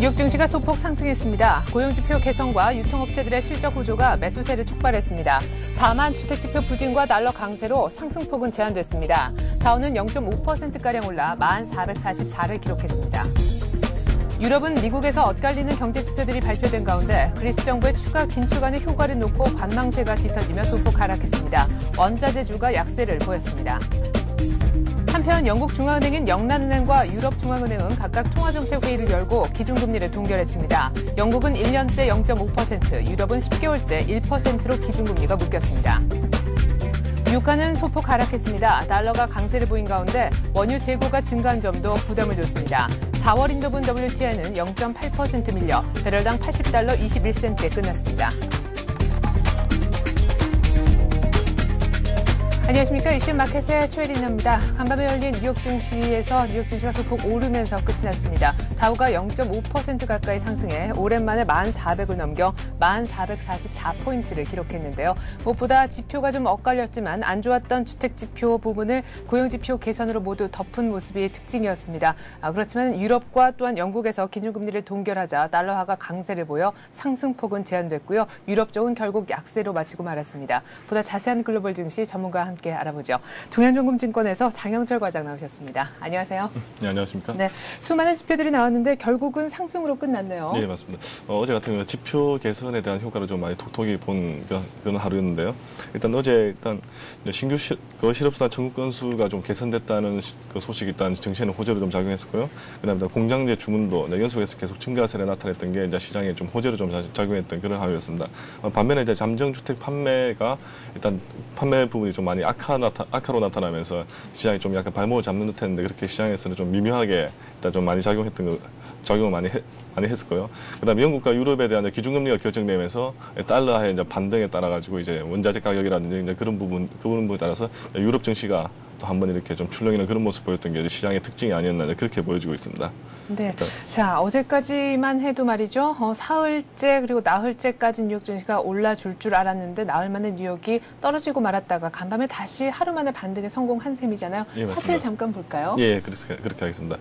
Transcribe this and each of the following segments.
뉴욕 증시가 소폭 상승했습니다. 고용지표 개선과 유통업체들의 실적 호조가 매수세를 촉발했습니다. 다만 주택지표 부진과 달러 강세로 상승폭은 제한됐습니다. 다우는 0.5%가량 올라 1444를 기록했습니다. 유럽은 미국에서 엇갈리는 경제지표들이 발표된 가운데 그리스 정부의 추가 긴축안의 효과를 놓고 관망세가 짙어지며 소폭 하락했습니다. 원자재주가 약세를 보였습니다. 한편 영국 중앙은행인 영란은행과 유럽중앙은행은 각각 통화정책회의를 열고 기준금리를 동결했습니다. 영국은 1년째 0.5%, 유럽은 10개월째 1%로 기준금리가 묶였습니다. 유가는 소폭 하락했습니다. 달러가 강세를 보인 가운데 원유 재고가 증가한 점도 부담을 줬습니다. 4월 인도분 WTI는 0.8% 밀려 배럴당 80달러 21센트에 끝났습니다. 안녕하십니까. 이슈 마켓의 최혜린입니다. 간밤에 열린 뉴욕 증시에서 뉴욕 증시가 소폭 오르면서 끝이 났습니다. 다우가 0.5% 가까이 상승해 오랜만에 1400을 넘겨 1444포인트를 기록했는데요. 무엇보다 지표가 좀 엇갈렸지만 안 좋았던 주택지표 부분을 고용지표 개선으로 모두 덮은 모습이 특징이었습니다. 그렇지만 유럽과 또한 영국에서 기준금리를 동결하자 달러화가 강세를 보여 상승폭은 제한됐고요. 유럽 쪽은 결국 약세로 마치고 말았습니다. 보다 자세한 글로벌 증시 전문가와 함께 알아보죠. 동양전금증권에서 장영철 과장 나오셨습니다. 안녕하세요. 네, 안녕하십니까. 네, 수많은 지표들이 나왔는데 결국은 상승으로 끝났네요. 네, 맞습니다. 어제 같은 경우 지표 개선에 대한 효과를 좀 많이 톡톡히 본 그런 하루였는데요. 일단 어제 신규 실업수당 청구 건수가 좀 개선됐다는 그 소식이 일단 증시에는 호재로 좀 작용했었고요. 그다음에 공장제 주문도 연속해서 계속 증가세를 나타냈던 게 이제 시장에 좀 호재로 좀 작용했던 그런 하루였습니다. 반면에 이제 잠정주택 판매가 일단 판매 부분이 좀 많이 악화로 나타나면서 시장이 좀 약간 발목을 잡는 듯했는데 그렇게 시장에서는 좀 미묘하게 일단 좀 많이 작용을 많이 했었고요. 그다음에 영국과 유럽에 대한 기준금리가 결정되면서 달러의 이제 반등에 따라 가지고 이제 원자재 가격이라든지 이제 그 부분에 따라서 유럽 증시가 또 한 번 이렇게 좀 출렁이는 그런 모습 보였던 게 시장의 특징이 아니었나 그렇게 보여지고 있습니다. 네. 자, 어제까지만 해도 말이죠. 사흘째 그리고 나흘째까지 뉴욕 증시가 올라줄 줄 알았는데 나흘 만에 뉴욕이 떨어지고 말았다가 간밤에 다시 하루 만에 반등에 성공한 셈이잖아요. 예, 차트를 잠깐 볼까요? 예, 그렇게 하겠습니다.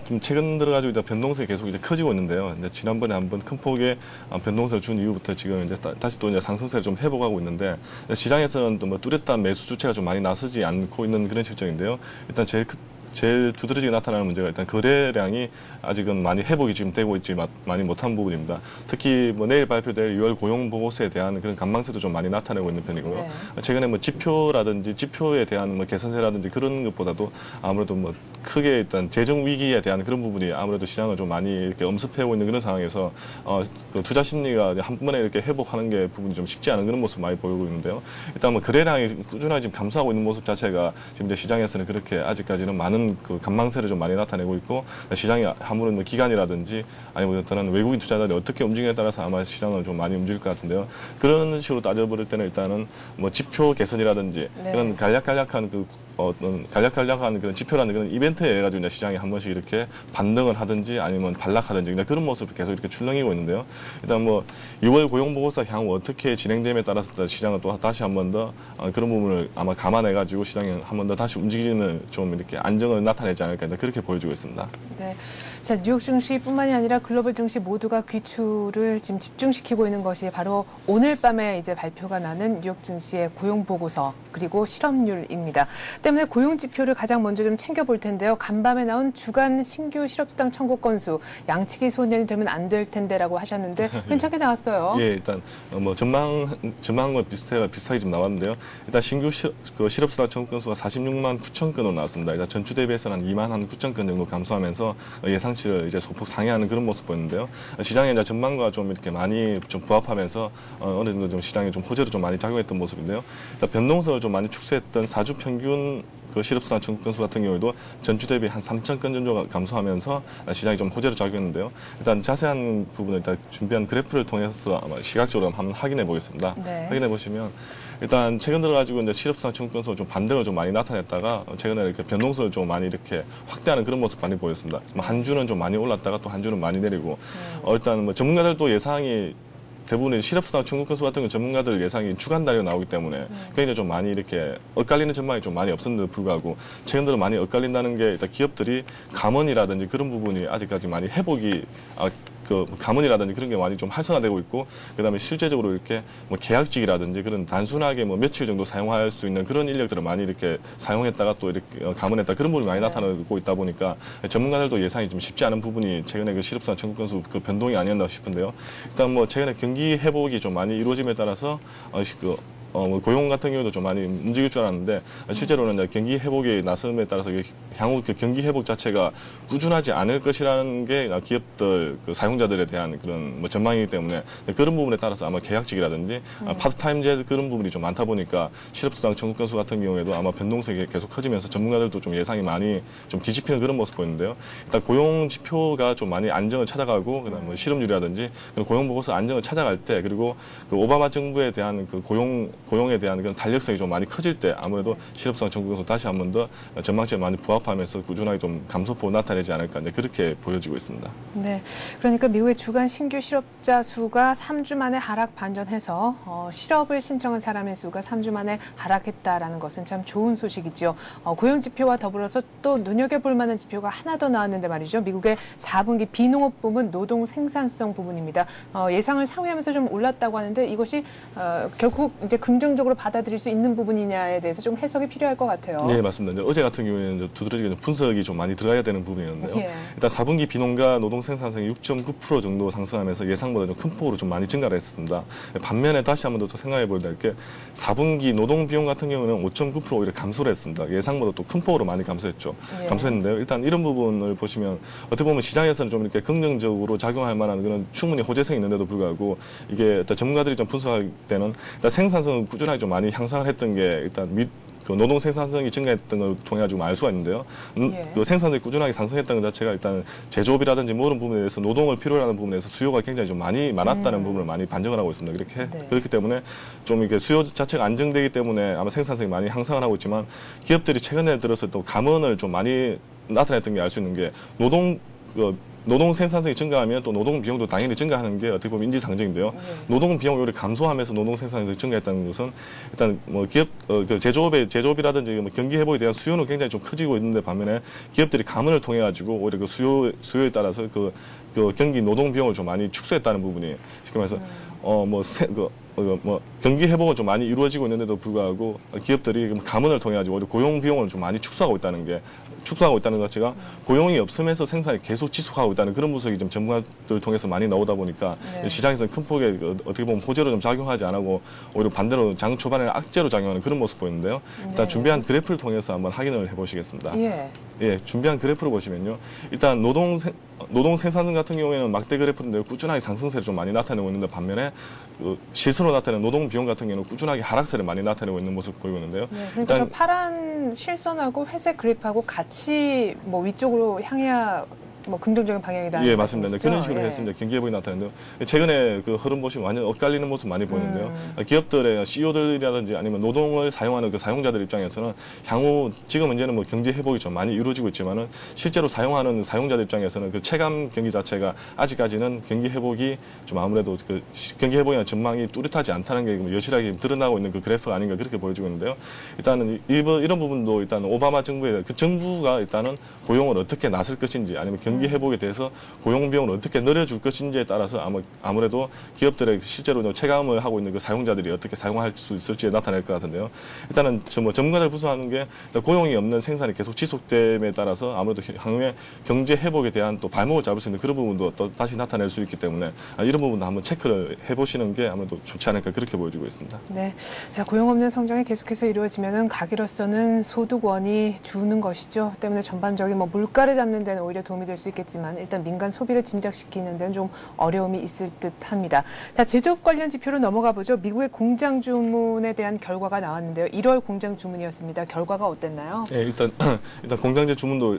좀 최근 들어가지고 이제 변동성이 계속 이제 커지고 있는데요. 이제 지난번에 한번 큰 폭의 변동성을 준 이후부터 지금 이제 다시 또 이제 상승세를 좀 회복하고 있는데 시장에서는 또 뭐 뚜렷한 매수 주체가 좀 많이 나서지 않고 있는 그런 실정인데요. 일단 제일 두드러지게 나타나는 문제가 일단 거래량이 아직은 많이 회복이 지금 되고 있지 많이 못한 부분입니다. 특히 뭐 내일 발표될 6월 고용 보고서에 대한 그런 관망세도 좀 많이 나타내고 있는 편이고요. 네. 최근에 뭐 지표에 대한 뭐 개선세라든지 그런 것보다도 아무래도 뭐 크게 일단 재정 위기에 대한 그런 부분이 아무래도 시장을 좀 많이 이렇게 엄습해오고 있는 그런 상황에서 그 투자 심리가 한 번에 이렇게 회복하는 게 부분이 좀 쉽지 않은 그런 모습 많이 보이고 있는데요. 일단 뭐 거래량이 꾸준하게 지금 감소하고 있는 모습 자체가 지금 이제 시장에서는 그렇게 아직까지는 많은 그 관망세를 좀 많이 나타내고 있고 시장이 아무런 뭐 기관이라든지 아니면 어떤 외국인 투자자들이 어떻게 움직이냐에 따라서 아마 시장은 좀 많이 움직일 것 같은데요. 그런 식으로 따져볼 때는 일단은 뭐 지표 개선이라든지 네. 그런 간략간략한 그런 지표라는 그런 이벤트에 의해 가지고 시장이 한 번씩 이렇게 반등을 하든지 아니면 반락하든지 그런 모습이 계속 이렇게 출렁이고 있는데요. 일단 뭐 6월 고용 보고서 향후 어떻게 진행됨에 따라서 시장은 또 다시 한 번 더 그런 부분을 아마 감안해 가지고 시장이 한 번 더 다시 움직이는 좀 이렇게 안정을 나타내지 않을까 그렇게 보여지고 있습니다. 네. 자, 뉴욕 증시뿐만이 아니라 글로벌 증시 모두가 귀추를 지금 집중시키고 있는 것이 바로 오늘 밤에 이제 발표가 나는 뉴욕 증시의 고용 보고서 그리고 실업률입니다. 때문에 고용 지표를 가장 먼저 좀 챙겨볼 텐데요. 간밤에 나온 주간 신규 실업수당 청구 건수 양치기 소년이 되면 안 될 텐데라고 하셨는데 괜찮게 나왔어요. 예, 일단 뭐 전망한 거 비슷하게 좀 나왔는데요. 일단 신규 실업수당 청구 건수가 46만 9천 건으로 나왔습니다. 일단 전주 대비해서는 한 2만 한 9천 건 정도 감소하면서 예상치를 이제 소폭 상회하는 그런 모습 보였는데요. 시장의 이제 전망과 좀 이렇게 많이 좀 부합하면서 어느 정도 좀 시장에 좀 호재로 좀 많이 작용했던 모습인데요. 일단 변동성을 좀 많이 축소했던 4주 평균 그 실업수당 청구 건수 같은 경우에도 전주 대비 한 3천 건 정도 감소하면서 시장이 좀 호재로 작용했는데요. 일단 자세한 부분을 일단 준비한 그래프를 통해서 아마 시각적으로 한번 확인해 보겠습니다. 네. 확인해 보시면 일단 최근 들어가지고 이제 실업수당 청구 건수가 좀 반등을 좀 많이 나타냈다가 최근에 이렇게 변동성을 좀 많이 이렇게 확대하는 그런 모습 많이 보였습니다. 한 주는 좀 많이 올랐다가 또 한 주는 많이 내리고 일단 뭐 전문가들도 예상이 대부분의 실업수당 청구 건수 같은 경우 전문가들 예상이 주간 단위로 나오기 때문에 굉장히 좀 많이 이렇게 엇갈리는 전망이 좀 많이 없었는데도 불구하고 최근 들어 많이 엇갈린다는 게 일단 기업들이 감원이라든지 그런 부분이 아직까지 많이 회복이 그 가문이라든지 그런 게 많이 좀 활성화되고 있고, 그다음에 실제적으로 이렇게 뭐 계약직이라든지 그런 단순하게 뭐 며칠 정도 사용할 수 있는 그런 인력들을 많이 이렇게 사용했다가 또 이렇게 가문했다, 그런 부분이 많이 나타나고 있다 보니까 전문가들도 예상이 좀 쉽지 않은 부분이 최근에 그 실업수당 청구 건수 그 변동이 아니었나 싶은데요. 일단 뭐 최근에 경기 회복이 좀 많이 이루어짐에 따라서 뭐 고용 같은 경우도 좀 많이 움직일 줄 알았는데, 실제로는 이제 경기 회복이 나섬에 따라서 향후 그 경기 회복 자체가 꾸준하지 않을 것이라는 게 기업들 그 사용자들에 대한 그런 뭐 전망이기 때문에, 그런 부분에 따라서 아마 계약직이라든지 파트타임제 그런 부분이 좀 많다 보니까 실업수당 청구 건수 같은 경우에도 아마 변동성이 계속 커지면서 전문가들도 좀 예상이 많이 좀 뒤집히는 그런 모습 보이는데요. 일단 고용 지표가 좀 많이 안정을 찾아가고, 그다음 뭐 실업률이라든지 고용 보고서 안정을 찾아갈 때, 그리고 그 오바마 정부에 대한 그 고용에 대한 그런 탄력성이 좀 많이 커질 때 아무래도 실업수당 청구 건수 다시 한 번 더 전망치에 많이 부합하면서 꾸준하게 좀 감소폭 나타내지 않을까, 이제 그렇게 보여지고 있습니다. 네, 그러니까 미국의 주간 신규 실업자 수가 3주 만에 하락 반전해서 실업을 신청한 사람의 수가 3주 만에 하락했다라는 것은 참 좋은 소식이죠. 고용 지표와 더불어서 또 눈여겨볼 만한 지표가 하나 더 나왔는데 말이죠. 미국의 4분기 비농업 부문 노동 생산성 부분입니다. 예상을 상회하면서 좀 올랐다고 하는데 이것이 결국 이제 긍정적으로 받아들일 수 있는 부분이냐에 대해서 좀 해석이 필요할 것 같아요. 네, 맞습니다. 어제 같은 경우에는 두드러지게 분석이 좀 많이 들어가야 되는 부분이었는데요. 예. 일단 4분기 비농가 노동 생산성이 6.9% 정도 상승하면서 예상보다 좀 큰 폭으로 좀 많이 증가를 했습니다. 반면에 다시 한 번 더 생각해 볼 게 4분기 노동 비용 같은 경우는 5.9% 오히려 감소를 했습니다. 예상보다 또 큰 폭으로 많이 감소했죠. 예. 감소했는데요. 일단 이런 부분을 보시면 어떻게 보면 시장에서는 좀 이렇게 긍정적으로 작용할 만한 그런 충분히 호재성이 있는데도 불구하고, 이게 일단 전문가들이 좀 분석할 때는 일단 생산성은 꾸준하게 좀 많이 향상을 했던 게 일단 그 노동 생산성이 증가했던 걸 통해 가지고 알 수가 있는데요. 예. 그 생산성이 꾸준하게 상승했다는 것 자체가 일단 제조업이라든지 모든 부분에 대해서 노동을 필요로 하는 부분에서 수요가 굉장히 좀 많았다는 부분을 많이 반증을 하고 있습니다. 그렇기 때문에 좀 이게 수요 자체가 안정되기 때문에 아마 생산성이 많이 향상을 하고 있지만, 기업들이 최근에 들어서 또 감원을 좀 많이 나타냈던 게 알 수 있는 게 노동 생산성이 증가하면 또 노동 비용도 당연히 증가하는 게 어떻게 보면 인지상정인데요. 노동 비용이 오히려 감소하면서 노동 생산성이 증가했다는 것은 일단 뭐 기업 그 제조업이라든지 뭐 경기 회복에 대한 수요는 굉장히 좀 커지고 있는데, 반면에 기업들이 감원을 통해 가지고 오히려 그 수요에 따라서 그 경기 노동 비용을 좀 많이 축소했다는 부분이, 쉽게 말해서 경기 회복은 좀 많이 이루어지고 있는데도 불구하고 기업들이 감원을 통해 가지고 오히려 고용 비용을 좀 많이 축소하고 있다는 것 자체가 고용이 없으면서 생산이 계속 지속하고 있다는 그런 분석이 좀 전문가들 통해서 많이 나오다 보니까, 시장에서는 큰 폭의 어떻게 보면 호재로 좀 작용하지 않고 오히려 반대로 장 초반에는 악재로 작용하는 그런 모습 보이는데요. 일단 준비한 그래프를 통해서 한번 확인을 해보시겠습니다. 예, 준비한 그래프를 보시면요. 일단 노동 생산성 같은 경우에는 막대 그래프인데 꾸준하게 상승세를 좀 많이 나타내고 있는데, 반면에 실선으로 나타내는 노동 비용 같은 경우는 꾸준하게 하락세를 많이 나타내고 있는 모습 보이고 있는데요. 네, 그러니까 일단 파란 실선하고 회색 그래프하고 같이 뭐 위쪽으로 향해야 뭐 긍정적인 방향이다. 예, 맞습니다. 그런 식으로 했습니다. 경기 회복이 나타나는데요. 최근에 그 흐름 보시면 완전 엇갈리는 모습 많이 보이는데요. 기업들의 CEO들이라든지 아니면 노동을 사용하는 그 사용자들 입장에서는 향후 지금 현재는 뭐 경제 회복이 좀 많이 이루어지고 있지만은 실제로 사용하는 사용자들 입장에서는 그 체감 경기 자체가 아직까지는 경기 회복이 좀 아무래도 그 경기 회복이나 전망이 뚜렷하지 않다는 게 여실하게 드러나고 있는 그 그래프가 아닌가 그렇게 보여지고 있는데요. 일단은 이런 부분도 일단 오바마 정부의 그 정부가 일단은 고용을 어떻게 나설 것인지, 아니면 경기 회복에 대해서 고용 비용을 어떻게 늘려줄 것인지에 따라서 아무래도 기업들의 실제로 체감을 하고 있는 그 사용자들이 어떻게 사용할 수 있을지에 나타날 것 같은데요. 일단은 전문가들 분석하는 게 고용이 없는 생산이 계속 지속됨에 따라서 아무래도 향후에 경제 회복에 대한 또 발목을 잡을 수 있는 그런 부분도 또 다시 나타낼 수 있기 때문에 이런 부분도 한번 체크를 해보시는 게 아무래도 좋지 않을까 그렇게 보여지고 있습니다. 네, 자, 고용 없는 성장이 계속해서 이루어지면은 가게로서는 소득원이 주는 것이죠. 때문에 전반적인 뭐 물가를 잡는 데는 오히려 도움이 될 수 있겠지만, 일단 민간 소비를 진작시키는 데는 좀 어려움이 있을 듯합니다. 자, 제조업 관련 지표로 넘어가 보죠. 미국의 공장 주문에 대한 결과가 나왔는데요. 1월 공장 주문이었습니다. 결과가 어땠나요? 네, 일단 공장제 주문도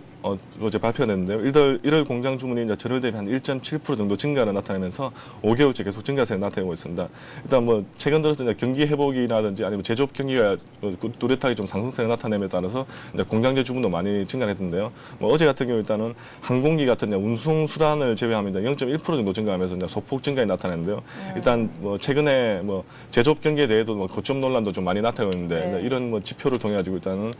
어제 발표가 됐는데요. 1월 공장 주문이 이제 전월 대비 한 1.7% 정도 증가를 나타내면서 5개월째 계속 증가세를 나타내고 있습니다. 일단 뭐 최근 들어서 이제 경기 회복이라든지 아니면 제조업 경기가 뚜렷하게 좀 상승세를 나타냄에 따라서 이제 공장제 주문도 많이 증가했는데요. 뭐 어제 같은 경우 일단은 항공 항공기 같은 운송 수단을 제외하면 0.1% 정도 증가하면서 소폭 증가에 나타났는데요. 일단 뭐 최근에 뭐 제조업 경기에 대해도 뭐 고점 논란도 좀 많이 나타나고 있는데 이런 뭐 지표를 통해 가지고 일단은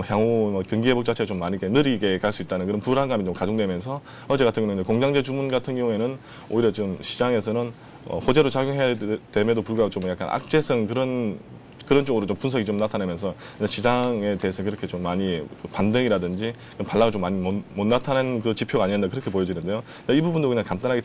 향후 뭐 경기 회복 자체가 좀 많이 느리게 갈 수 있다는 그런 불안감이 좀 가중되면서 어제 같은 경우는 공장제 주문 같은 경우에는 오히려 좀 시장에서는 호재로 작용해야 됨에도 불구하고 좀 약간 악재성 그런 쪽으로 좀 분석이 좀 나타나면서 시장에 대해서 그렇게 좀 많이 반등이라든지 반락을 좀 많이 못 나타낸 그 지표가 아니었나 그렇게 보여지는데요. 이 부분도 그냥 간단하게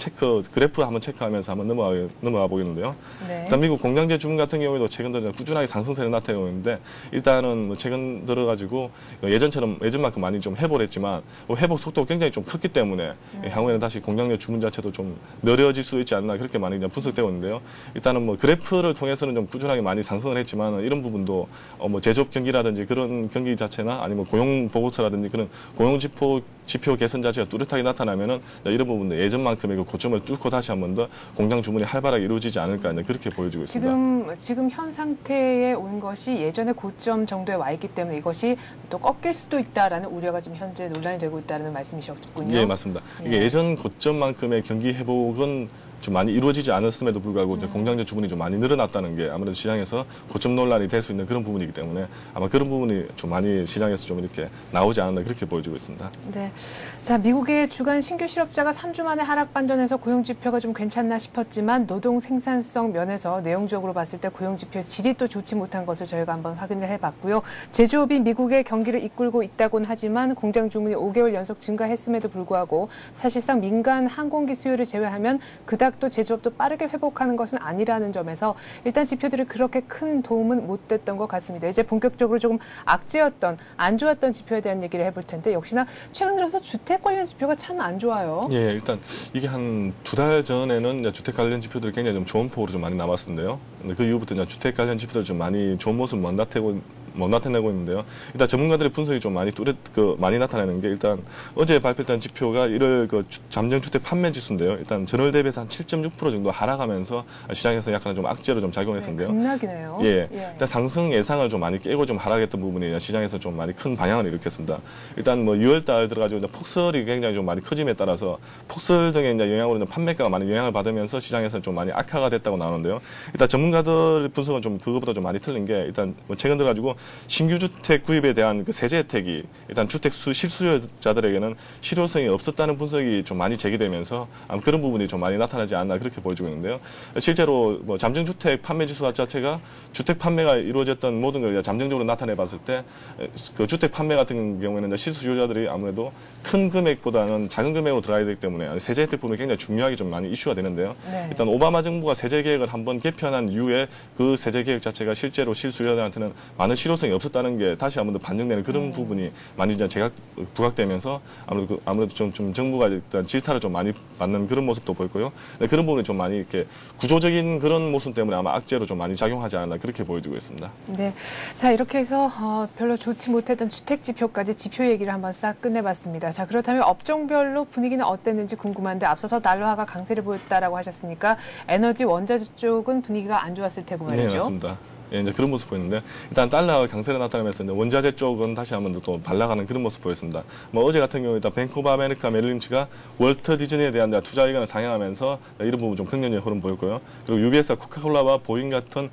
그래프 한번 체크하면서 한번 넘어가 보겠는데요. 네. 일단 미국 공장제 주문 같은 경우에도 최근 들어 꾸준하게 상승세를 나타내고 있는데 일단은 뭐 최근 들어가지고 예전만큼 많이 좀 회복을 했지만 회복 속도가 굉장히 좀 컸기 때문에 향후에는 다시 공장제 주문 자체도 좀 느려질 수 있지 않나 그렇게 많이 분석되고 있는데요. 일단은 뭐 그래프를 통해서는 좀 꾸준하게 많이 상승을 했지만 이런 부분도 뭐 제조업 경기라든지 그런 경기 자체나 아니면 고용 보고서라든지 그런 고용 지표 개선 자체가 뚜렷하게 나타나면은 이런 부분도 예전만큼의 그 고점을 뚫고 다시 한 번 더 공장 주문이 활발하게 이루어지지 않을까 그렇게 보여지고 있습니다. 지금 현 상태에 온 것이 예전의 고점 정도에 와 있기 때문에 이것이 또 꺾일 수도 있다라는 우려가 지금 현재 논란이 되고 있다는 말씀이셨군요. 예, 맞습니다. 이게 예전 고점만큼의 경기 회복은 좀 많이 이루어지지 않았음에도 불구하고 이제 공장제 주문이 좀 많이 늘어났다는 게 아무래도 시장에서 고점 논란이 될 수 있는 그런 부분이기 때문에 아마 그런 부분이 좀 많이 시장에서 좀 이렇게 나오지 않았나 그렇게 보여지고 있습니다. 네. 자, 미국의 주간 신규 실업자가 3주 만에 하락 반전해서 고용 지표가 좀 괜찮나 싶었지만 노동 생산성 면에서 내용적으로 봤을 때 고용 지표 질이 또 좋지 못한 것을 저희가 한번 확인을 해봤고요. 제조업이 미국의 경기를 이끌고 있다고는 하지만 공장 주문이 5개월 연속 증가했음에도 불구하고 사실상 민간 항공기 수요를 제외하면 그닥 또 제조업도 빠르게 회복하는 것은 아니라는 점에서 일단 지표들이 그렇게 큰 도움은 못 됐던 것 같습니다. 이제 본격적으로 조금 악재였던 안 좋았던 지표에 대한 얘기를 해볼 텐데 역시나 최근 들어서 주택 관련 지표가 참 안 좋아요. 예, 일단 이게 한 2달 전에는 주택 관련 지표들이 굉장히 좀 좋은 폭으로 좀 많이 나왔었는데요. 근데 그 이후부터 이제 주택 관련 지표들 좀 많이 좋은 모습을 못 나타내고 있는데요. 일단 전문가들의 분석이 좀 많이 나타나는 게 일단 어제 발표했던 지표가 1월 잠정주택 판매 지수인데요. 일단 전월 대비해서 한 7.6% 정도 하락하면서 시장에서 약간 좀 악재로 좀 작용했었는데요. 네, 급락이네요. 예. 일단 상승 예상을 좀 많이 깨고 좀 하락했던 부분이 시장에서 좀 많이 큰 방향을 일으켰습니다. 일단 뭐 6월 달 들어가지고 이제 폭설이 굉장히 좀 많이 커짐에 따라서 폭설 등의 이제 영향으로 판매가가 많이 영향을 받으면서 시장에서 좀 많이 악화가 됐다고 나오는데요. 일단 전문가들 분석은 좀 그것보다 좀 많이 틀린 게 일단 뭐 최근 들어가지고 신규 주택 구입에 대한 그 세제 혜택이 일단 주택 실수요자들에게는 실효성이 없었다는 분석이 좀 많이 제기되면서 그런 부분이 좀 많이 나타나지 않나 그렇게 보여지고 있는데요. 실제로 뭐 잠정주택 판매 지수 자체가 주택 판매가 이루어졌던 모든 걸 잠정적으로 나타내 봤을 때 그 주택 판매 같은 경우에는 실수요자들이 아무래도 큰 금액보다는 작은 금액으로 들어가야 되기 때문에 세제 혜택 부분이 굉장히 중요하게 좀 많이 이슈가 되는데요. 네. 일단 오바마 정부가 세제 계획을 한번 개편한 이후에 그 세제 계획 자체가 실제로 실수요자들한테는 많은 실효성이 없었다는 게 다시 한번 더 반증되는 그런 부분이 많이 이제 부각되면서 아무래도 좀 정부가 일단 질타를 좀 많이 받는 그런 모습도 보였고요. 네, 그런 부분이 좀 많이 이렇게 구조적인 그런 모습 때문에 아마 악재로 좀 많이 작용하지 않았나 그렇게 보여지고 있습니다. 네, 자 이렇게 해서 별로 좋지 못했던 주택 지표까지 지표 얘기를 한번 싹 끝내봤습니다. 자 그렇다면 업종별로 분위기는 어땠는지 궁금한데 앞서서 달러화가 강세를 보였다라고 하셨으니까 에너지 원자재 쪽은 분위기가 안 좋았을 테고 말이죠. 네, 맞습니다. 예, 이제 그런 모습 보였는데 일단 달러가 강세를 나타내면서 이제 원자재 쪽은 다시 한번 또 반락하는 그런 모습 보였습니다. 뭐 어제 같은 경우에 뱅크 오브 아메리카 메릴린치가 월터 디즈니에 대한 투자 의견을 상향하면서 이런 부분 좀 긍정적인 흐름 보였고요. 그리고 UBS가 코카콜라와 보잉 같은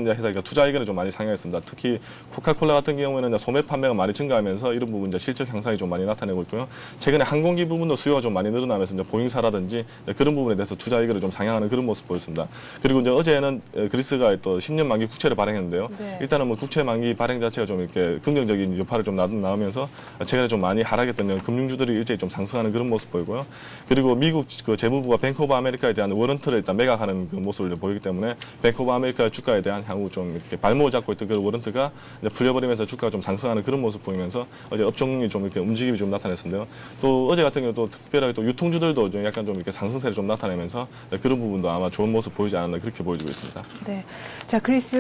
회사가 투자 의견을 좀 많이 상향했습니다. 특히 코카콜라 같은 경우에는 소매 판매가 많이 증가하면서 이런 부분 실적 향상이 좀 많이 나타내고 있고요. 최근에 항공기 부분도 수요가 좀 많이 늘어나면서 보잉사라든지 그런 부분에 대해서 투자 의견을 좀 상향하는 그런 모습 보였습니다. 그리고 이제 어제는 그리스가 또 10년 만기 국채를 발행했는데요. 네. 일단은 뭐 국채 만기 발행 자체가 좀 이렇게 긍정적인 여파를 좀 나오면서 최근에 좀 많이 하락했던 금융주들이 일제히 좀 상승하는 그런 모습 보이고요. 그리고 미국 그 재무부가 뱅크 오브 아메리카에 대한 워런트를 일단 매각하는 그 모습을 보이기 때문에 뱅크 오브 아메리카 주가에 대한 향후 좀 이렇게 발목을 잡고 있던 그 워런트가 이제 풀려버리면서 주가가 좀 상승하는 그런 모습 보이면서 어제 업종이 좀 이렇게 움직임이 좀 나타났는데요. 또 어제 같은 경우 또 특별하게 또 유통주들도 좀 약간 좀 이렇게 상승세를 좀 나타내면서 그런 부분도 아마 좋은 모습 보이지 않았나 그렇게 보여지고 있습니다. 네. 자, 그리스가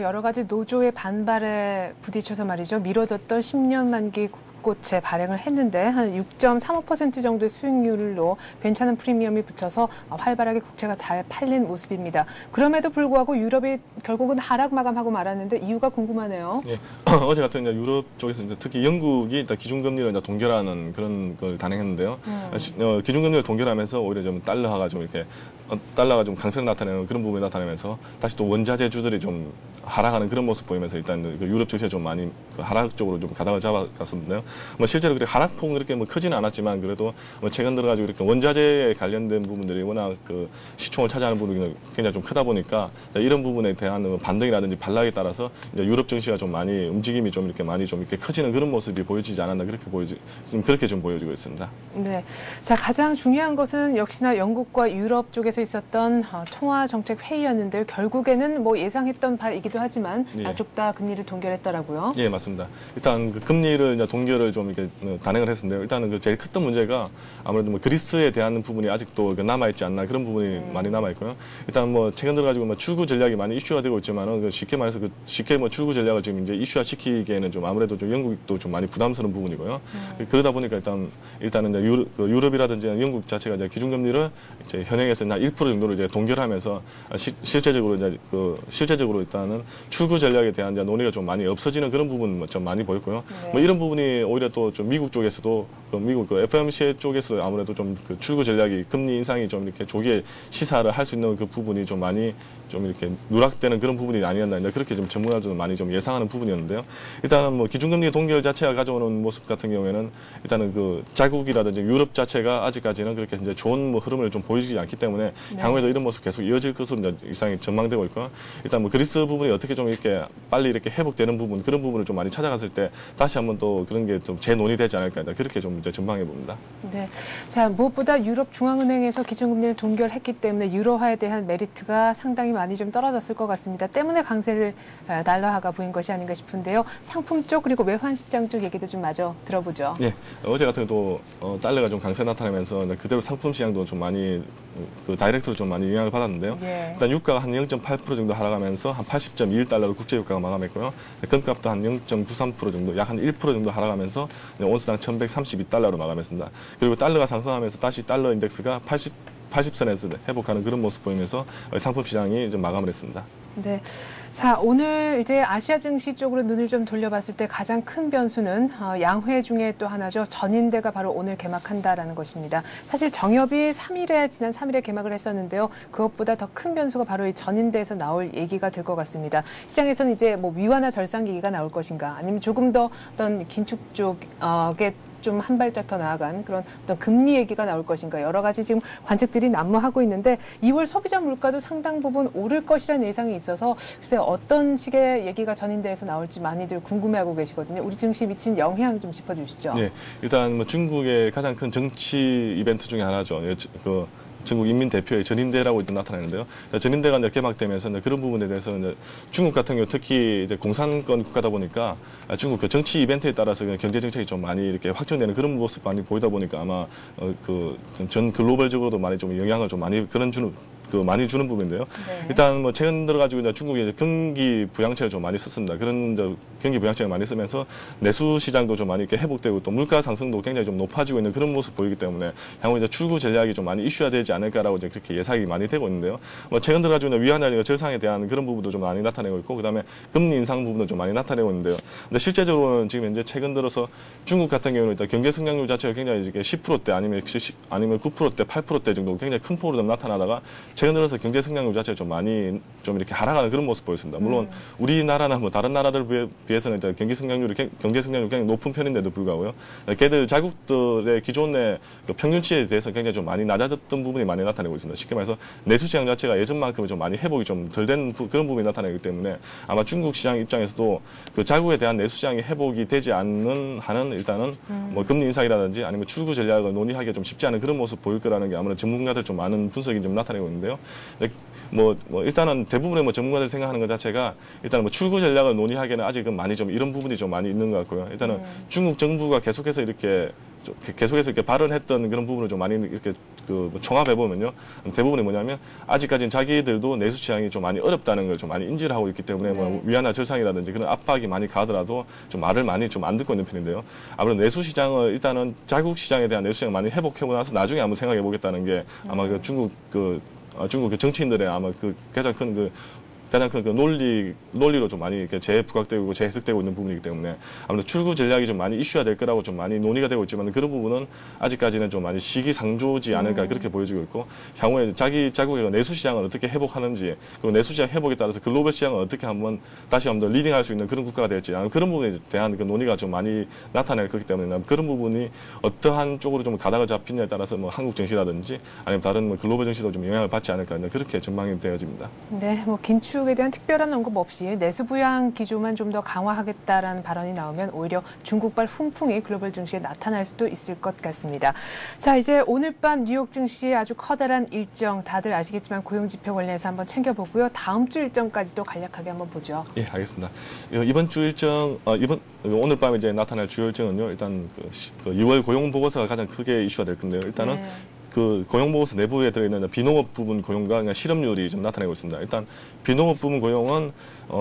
여러 가지 노조의 반발에 부딪혀서 말이죠. 미뤄졌던 10년 만기 연꽃에 발행을 했는데 한 6.35% 정도의 수익률로 괜찮은 프리미엄이 붙어서 활발하게 국채가 잘 팔린 모습입니다. 그럼에도 불구하고 유럽이 결국은 하락 마감하고 말았는데 이유가 궁금하네요. 예, 어제 같은 유럽 쪽에서 특히 영국이 일단 기준금리를 동결하는 그런 걸 단행했는데요. 기준금리를 동결하면서 오히려 좀 달러가 좀 이렇게 달러가 좀 강세를 나타내는 그런 부분이 나타나면서 다시 또 원자재주들이 좀 하락하는 그런 모습 보이면서 일단 그 유럽 증시가 좀 많이 하락 쪽으로 좀 가닥을 잡아갔었는데요. 뭐 실제로 그렇게 하락폭은 그렇게 뭐 크지는 않았지만 그래도 뭐 최근 들어가지고 이렇게 원자재에 관련된 부분들이 워낙 그 시총을 차지하는 부분이 굉장히 좀 크다 보니까 이런 부분에 대한 반등이라든지 반락에 따라서 이제 유럽 증시가 좀 많이 움직임이 좀 이렇게 많이 좀 이렇게 커지는 그런 모습이 보여지지 않았나 그렇게 좀 보여지고 있습니다. 네, 자 가장 중요한 것은 역시나 영국과 유럽 쪽에서 있었던 통화 정책 회의였는데요. 결국에는 뭐 예상했던 바이기도 하지만 양쪽 다 금리를 동결했더라고요. 예, 맞습니다. 일단 그 금리를 이제 동결을 좀 이렇게 단행을 했었는데요. 일단은 그 제일 컸던 문제가 아무래도 뭐 그리스에 대한 부분이 아직도 남아있지 않나 그런 부분이 많이 남아있고요. 일단 뭐 최근 들어가지고 뭐 출구 전략이 많이 이슈화 되고 있지만은 쉽게 말해서 쉽게 뭐 출구 전략을 지금 이제 이슈화 시키기에는 좀 아무래도 좀 영국도 좀 많이 부담스러운 부분이고요. 그러다 보니까 일단은 이제 유럽이라든지 영국 자체가 이제 기준금리를 이제 현행에서 한 1% 정도로 이제 동결하면서 실제적으로 일단은 출구 전략에 대한 이제 논의가 좀 많이 없어지는 그런 부분 좀 많이 보였고요. 네. 뭐 이런 부분이 오히려 또 좀 미국 쪽에서도 미국 그 FOMC 쪽에서도 아무래도 좀 그 출구 전략이 금리 인상이 좀 이렇게 조기에 시사를 할 수 있는 그 부분이 좀 많이 좀 이렇게 누락되는 그런 부분이 아니었나 그렇게 좀 전문가들도 많이 좀 예상하는 부분이었는데요. 일단은 뭐 기준금리 동결 자체가 가져오는 모습 같은 경우에는 일단은 그 자국이라든지 유럽 자체가 아직까지는 그렇게 이제 좋은 뭐 흐름을 좀 보이지 않기 때문에 향후에도 이런 모습 계속 이어질 것으로 이제 이상이 전망되고 있고요. 일단 뭐 그리스 부분이 어떻게 좀 이렇게 빨리 이렇게 회복되는 부분 그런 부분을 좀 많이 찾아갔을 때 다시 한번 또 그런 게 좀 재논의되지 않을까 그렇게 좀 이제 전망해 봅니다. 네, 자 무엇보다 유럽 중앙은행에서 기준금리를 동결했기 때문에 유로화에 대한 메리트가 상당히 많이 좀 떨어졌을 것 같습니다. 때문에 강세를 달러화가 보인 것이 아닌가 싶은데요. 상품 쪽 그리고 외환 시장 쪽 얘기도 좀 마저 들어보죠. 예, 어제 같은 경우도 달러가 좀 강세 나타나면서 그대로 상품 시장도 좀 많이 그 다이렉트로 좀 많이 영향을 받았는데요. 예. 일단 유가가 한 0.8% 정도 하락하면서 한 80.21달러로 국제 유가가 마감했고요. 금값도 한 0.93% 정도, 약 한 1% 정도 하락하면서 온스당 1,132달러로 마감했습니다. 그리고 달러가 상승하면서 다시 달러 인덱스가 80선에서 회복하는 그런 모습 보이면서 상품 시장이 좀 마감을 했습니다. 네. 자, 오늘 이제 아시아 증시 쪽으로 눈을 좀 돌려봤을 때 가장 큰 변수는 양회 중에 또 하나죠. 전인대가 바로 오늘 개막한다라는 것입니다. 사실 정협이 지난 3일에 개막을 했었는데요. 그것보다 더 큰 변수가 바로 이 전인대에서 나올 얘기가 될 것 같습니다. 시장에서는 이제 뭐 위완화 절상 기기가 나올 것인가, 아니면 조금 더 어떤 긴축 쪽에 좀 한 발짝 더 나아간 그런 어떤 금리 얘기가 나올 것인가, 여러 가지 지금 관측들이 난무하고 있는데 2월 소비자 물가도 상당 부분 오를 것이라는 예상이 있어서 글쎄 어떤 식의 얘기가 전인대에서 나올지 많이들 궁금해하고 계시거든요. 우리 증시에 미친 영향 좀 짚어주시죠. 네, 일단 뭐 중국의 가장 큰 정치 이벤트 중에 하나죠. 중국 인민 대표의 전인대라고 일단 나타나는데요. 전인대가 이제 개막되면서 이제 그런 부분에 대해서 이제 중국 같은 경우 특히 이제 공산권 국가다 보니까 중국 그 정치 이벤트에 따라서 경제 정책이 좀 많이 이렇게 확정되는 그런 모습 많이 보이다 보니까 아마 그 전 글로벌적으로도 많이 좀 영향을 좀 많이 많이 주는 부분인데요. 네. 일단 뭐 최근 들어가지고 이제 중국이 이제 경기 부양책을 좀 많이 썼습니다. 그런 이제 경기 부양책을 많이 쓰면서 내수 시장도 좀 많이 이렇게 회복되고 또 물가 상승도 굉장히 좀 높아지고 있는 그런 모습 보이기 때문에 향후 이제 출구 전략이 좀 많이 이슈화되지 않을까라고 이제 그렇게 예상이 많이 되고 있는데요. 뭐 최근 들어가지고 위안화 절상에 대한 그런 부분도 좀 많이 나타내고 있고, 그다음에 금리 인상 부분도 좀 많이 나타내고 있는데요. 근데 실제적으로는 지금 현재 최근 들어서 중국 같은 경우는 일단 경제 성장률 자체가 굉장히 이게 10%대 아니면 9%대, 8%대 정도 굉장히 큰 폭으로 좀 나타나다가 최근 들어서 경제 성장률 자체가 좀 많이 좀 이렇게 하락하는 그런 모습 보였습니다. 물론 우리나라나 뭐 다른 나라들 비해서는 일단 경제 성장률이 굉장히 높은 편인데도 불구하고요. 걔들 자국들의 기존의 그 평균치에 대해서 굉장히 좀 많이 낮아졌던 부분이 많이 나타내고 있습니다. 쉽게 말해서 내수 시장 자체가 예전만큼 좀 많이 회복이 좀 덜 된 그런 부분이 나타나기 때문에 아마 중국 시장 입장에서도 그 자국에 대한 내수 시장이 회복이 되지 않는 한은 일단은 뭐 금리 인상이라든지 아니면 출구 전략을 논의하기가 좀 쉽지 않은 그런 모습 보일 거라는 게 아무래도 전문가들 좀 많은 분석이 좀 나타내고 있는데요. 편인데요. 일단은 대부분의 전문가들 생각하는 것 자체가 일단은 출구 전략을 논의하기에는 아직은 많이 좀 이런 부분이 좀 많이 있는 것 같고요. 일단은 중국 정부가 계속해서 이렇게 발언했던 그런 부분을 좀 많이 이렇게 총합해 보면요. 대부분이 뭐냐면 아직까지는 자기들도 내수 시장이 좀 많이 어렵다는 걸 좀 많이 인지를 하고 있기 때문에 뭐 위안화 절상이라든지 그런 압박이 많이 가더라도 좀 말을 많이 좀 안 듣고 있는 편인데요. 아무래도 내수 시장을 일단은 자국 시장에 대한 내수 시장을 많이 회복해보고 나서 나중에 한번 생각해 보겠다는 게 아마 중국 정치인들의 아마 가장 큰 논리로 좀 많이 이렇게 재부각되고 재해석되고 있는 부분이기 때문에 아무래도 출구 전략이 좀 많이 이슈화 될 거라고 좀 많이 논의가 되고 있지만 그런 부분은 아직까지는 좀 많이 시기상조지 않을까 그렇게 보여지고 있고 향후에 자기 자국의 내수 시장을 어떻게 회복하는지 그리고 내수 시장 회복에 따라서 글로벌 시장을 어떻게 다시 한번 더 리딩할 수 있는 그런 국가가 될지 그런 부분에 대한 논의가 좀 많이 나타날 거기 때문에 그런 부분이 어떠한 쪽으로 좀 가닥을 잡히냐에 따라서 한국 정시라든지 아니면 다른 글로벌 정시도 좀 영향을 받지 않을까 그렇게 전망이 되어집니다. 네, 긴축에 대한 특별한 언급 없이 내수 부양 기조만 좀 더 강화하겠다라는 발언이 나오면 오히려 중국발 훈풍이 글로벌 증시에 나타날 수도 있을 것 같습니다. 자, 이제 오늘 밤 뉴욕 증시의 아주 커다란 일정 다들 아시겠지만 고용지표 관련해서 한번 챙겨보고요. 다음 주 일정까지도 간략하게 한번 보죠. 예, 알겠습니다. 이번 주 일정, 오늘 밤에 이제 나타날 주요 일정은요. 일단 2월 고용 보고서가 가장 크게 이슈가 될 건데요. 일단은 고용보고서 내부에 들어있는 비농업 부분 고용과 실업률이 좀 나타나고 있습니다. 일단 비농업 부분 고용은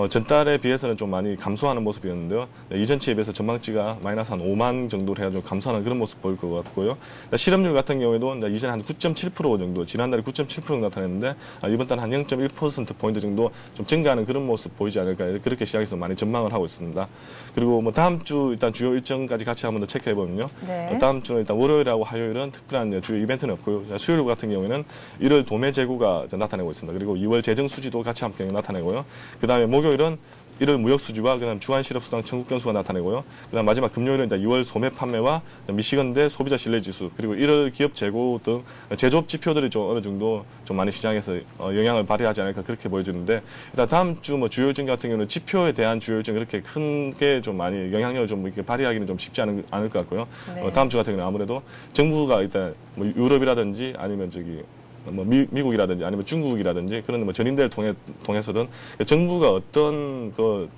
전달에 비해서는 좀 많이 감소하는 모습이었는데요. 이전치에 비해서 전망치가 마이너스 한 5만 정도로 해가지고 감소하는 그런 모습 보일 것 같고요. 실업률 같은 경우에도 이전에 한 9.7% 정도, 지난달에 9.7% 정도 나타냈는데 이번 달 한 0.1%포인트 정도 좀 증가하는 그런 모습 보이지 않을까 그렇게 시장에서 많이 전망을 하고 있습니다. 그리고 다음 주 일단 주요 일정까지 같이 한번 더 체크해 보면요. 네. 다음 주는 일단 월요일하고 화요일은 특별한 주요 이벤트는 없고요. 수요일 같은 경우에는 1월 도매 재고가 나타내고 있습니다. 그리고 2월 재정 수지도 같이 함께 나타내고요. 그 다음에 목요일은 1월 무역 수지와 그다음 주한 실업 수당 청구 건수가 나타내고요. 그다음 마지막 금요일은 2월 소매 판매와 미시건대 소비자 신뢰 지수 그리고 1월 기업 재고 등 제조업 지표들이 좀 어느 정도 좀 많이 시장에서 영향을 발휘하지 않을까 그렇게 보여지는데 일단 다음 주 주요 일정 같은 경우는 지표에 대한 주요 일정 그렇게 큰 게 좀 많이 영향력을 좀 이렇게 발휘하기는 좀 쉽지 않을 것 같고요. 네. 다음 주 같은 경우는 아무래도 정부가 일단 유럽이라든지 아니면 미국이라든지 아니면 중국이라든지 그런 전인대를 통해서든 정부가 어떤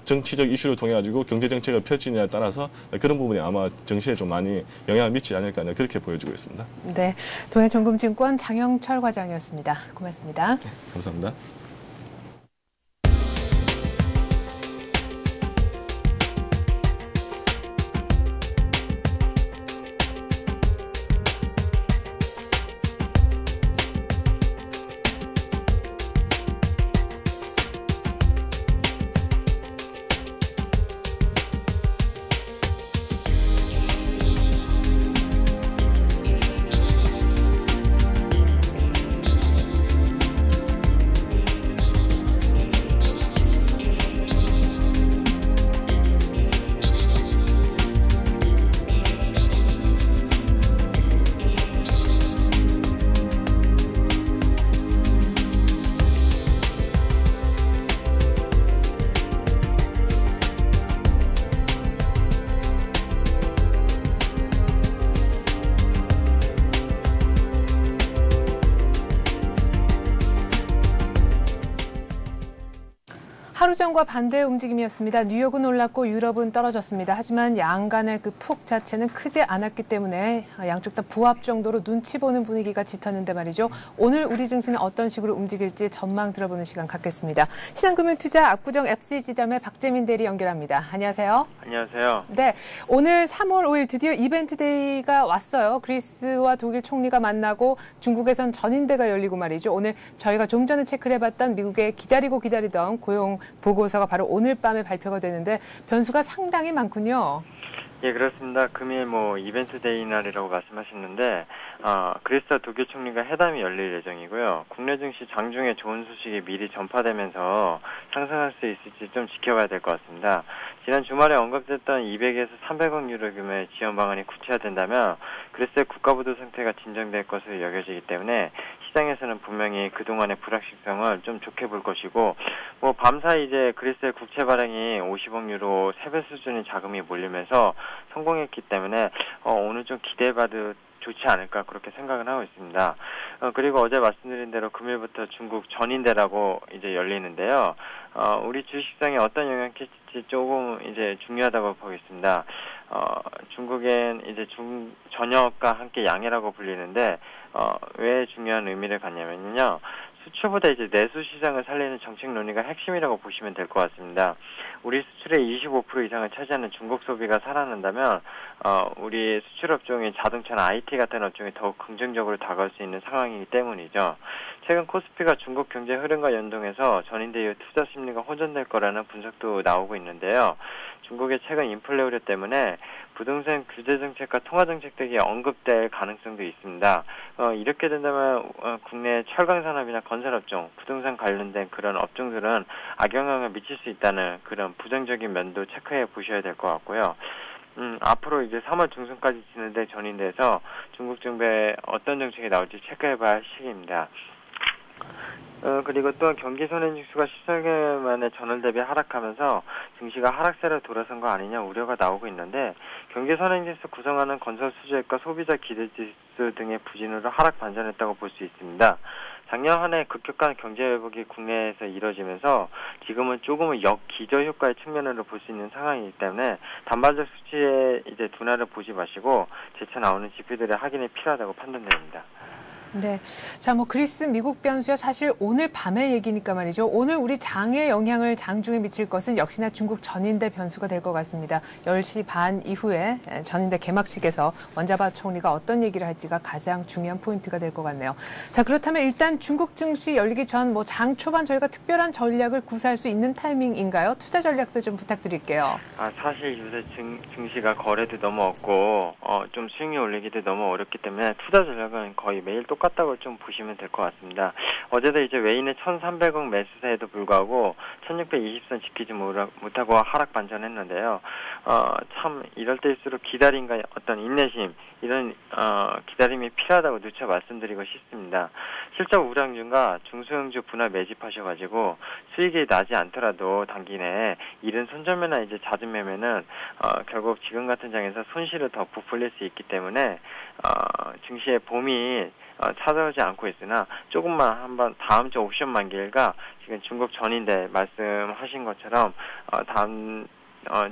정치적 이슈를 통해 가지고 경제 정책을 펼치느냐에 따라서 그런 부분이 아마 정시에 좀 많이 영향을 미치지 않을까 그렇게 보여지고 있습니다. 네, 동해정금증권 장영철 과장이었습니다. 고맙습니다. 네, 감사합니다. 하루 전과 반대의 움직임이었습니다. 뉴욕은 올랐고 유럽은 떨어졌습니다. 하지만 양간의 폭 자체는 크지 않았기 때문에 양쪽 다 부합 정도로 눈치 보는 분위기가 짙었는데 말이죠. 오늘 우리 증시는 어떤 식으로 움직일지 전망 들어보는 시간 갖겠습니다. 신한금융투자 압구정 FC지점의 박재민 대리 연결합니다. 안녕하세요. 안녕하세요. 네, 오늘 3월 5일 드디어 이벤트 데이가 왔어요. 그리스와 독일 총리가 만나고 중국에선 전인대가 열리고 말이죠. 오늘 저희가 좀 전에 체크를 해봤던 미국의 기다리던 고용 보고서가 바로 오늘 밤에 발표가 되는데 변수가 상당히 많군요. 예, 그렇습니다. 금일 이벤트 데이 날이라고 말씀하셨는데, 그리스와 독일 총리가 회담이 열릴 예정이고요. 국내 증시 장중에 좋은 소식이 미리 전파되면서 상승할 수 있을지 좀 지켜봐야 될 것 같습니다. 지난 주말에 언급됐던 200에서 300억 유로 규모의 지원 방안이 구체화된다면 그리스의 국가부도 상태가 진정될 것으로 여겨지기 때문에 시장에서는 분명히 그동안의 불확실성을 좀 좋게 볼 것이고, 밤사이 이제 그리스의 국채 발행이 50억 유로 3배 수준의 자금이 몰리면서 성공했기 때문에 오늘 좀 기대해봐도 좋지 않을까 그렇게 생각을 하고 있습니다. 그리고 어제 말씀드린 대로 금요일부터 중국 전인대라고 이제 열리는데요. 우리 주식시장에 어떤 영향을 끼칠지 조금 이제 중요하다고 보겠습니다. 중국엔 이제 저녁과 함께 양해라고 불리는데, 왜 중요한 의미를 갖냐면요. 수출보다 이제 내수 시장을 살리는 정책 논의가 핵심이라고 보시면 될 것 같습니다. 우리 수출의 25% 이상을 차지하는 중국 소비가 살아난다면, 우리 수출 업종인 자동차나 IT 같은 업종이 더욱 긍정적으로 다가올 수 있는 상황이기 때문이죠. 최근 코스피가 중국 경제 흐름과 연동해서 전인대 이후 투자 심리가 호전될 거라는 분석도 나오고 있는데요. 중국의 최근 인플레 우려 때문에 부동산 규제 정책과 통화 정책 등이 언급될 가능성도 있습니다. 이렇게 된다면 국내 철강 산업이나 건설 업종, 부동산 관련된 그런 업종들은 악영향을 미칠 수 있다는 그런 부정적인 면도 체크해 보셔야 될 것 같고요. 앞으로 이제 3월 중순까지 진행될 전인대에서 중국 정부의 어떤 정책이 나올지 체크해 봐야 할 시기입니다. 그리고 또한 경기 선행지수가 14개월 만에 전월 대비 하락하면서 증시가 하락세로 돌아선 거 아니냐 우려가 나오고 있는데, 경기 선행지수 구성하는 건설 수주액과 소비자 기대지수 등의 부진으로 하락 반전했다고 볼 수 있습니다. 작년 한 해 급격한 경제 회복이 국내에서 이뤄지면서 지금은 조금은 역기저 효과의 측면으로 볼 수 있는 상황이기 때문에 단발적 수치에 이제 둔화를 보지 마시고 재차 나오는 지표들의 확인이 필요하다고 판단됩니다. 네. 자, 그리스, 미국 변수야 사실 오늘 밤의 얘기니까 말이죠. 오늘 우리 장에 영향을 장중에 미칠 것은 역시나 중국 전인대 변수가 될 것 같습니다. 10시 반 이후에 전인대 개막식에서 원자바 총리가 어떤 얘기를 할지가 가장 중요한 포인트가 될 것 같네요. 자, 그렇다면 일단 중국 증시 열리기 전 장 초반 저희가 특별한 전략을 구사할 수 있는 타이밍인가요? 투자 전략도 좀 부탁드릴게요. 사실 요새 증시가 거래도 너무 없고, 좀 수익률 올리기도 너무 어렵기 때문에 투자 전략은 거의 매일 똑같다고 좀 보시면 될 것 같습니다. 어제도 이제 외인의 1,300억 매수세에도 불구하고 1,620선 지키지 못하고 하락 반전했는데요. 참 이럴 때일수록 기다림과 어떤 인내심, 이런 기다림이 필요하다고 누차 말씀드리고 싶습니다. 실적 우량주가 중소형주 분할 매집하셔가지고 수익이 나지 않더라도 단기 내에 이른 손절매나 이제 잦은 매매는 결국 지금 같은 장에서 손실을 더 부풀릴 수 있기 때문에 증시의 봄이 찾아오지 않고 있으나 조금만 한번 다음 주 옵션 만기일과 지금 중국 전인대 말씀하신 것처럼 다음